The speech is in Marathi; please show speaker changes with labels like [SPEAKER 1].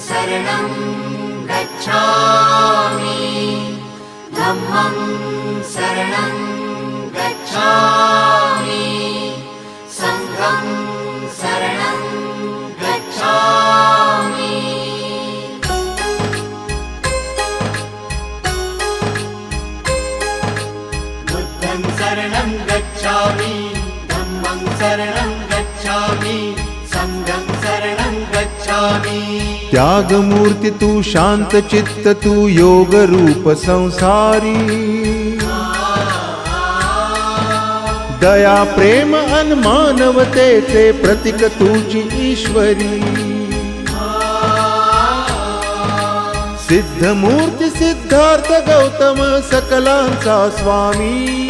[SPEAKER 1] शरणं गच्छामि धम्मं शरणं गच्छामि संघं शरणं गच्छामि बुद्धं शरणं गच्छामि धम्मं शरणं गच्छामि संघं शरणं गच्छामि।
[SPEAKER 2] त्यागमूर्ती तू शांत चित्त तू योग रूप संसारी दया प्रेम अन मानवतेचे प्रतीक तुझी ईश्वरी सिद्धमूर्ती सिद्धार्थ गौतम सकलांचा स्वामी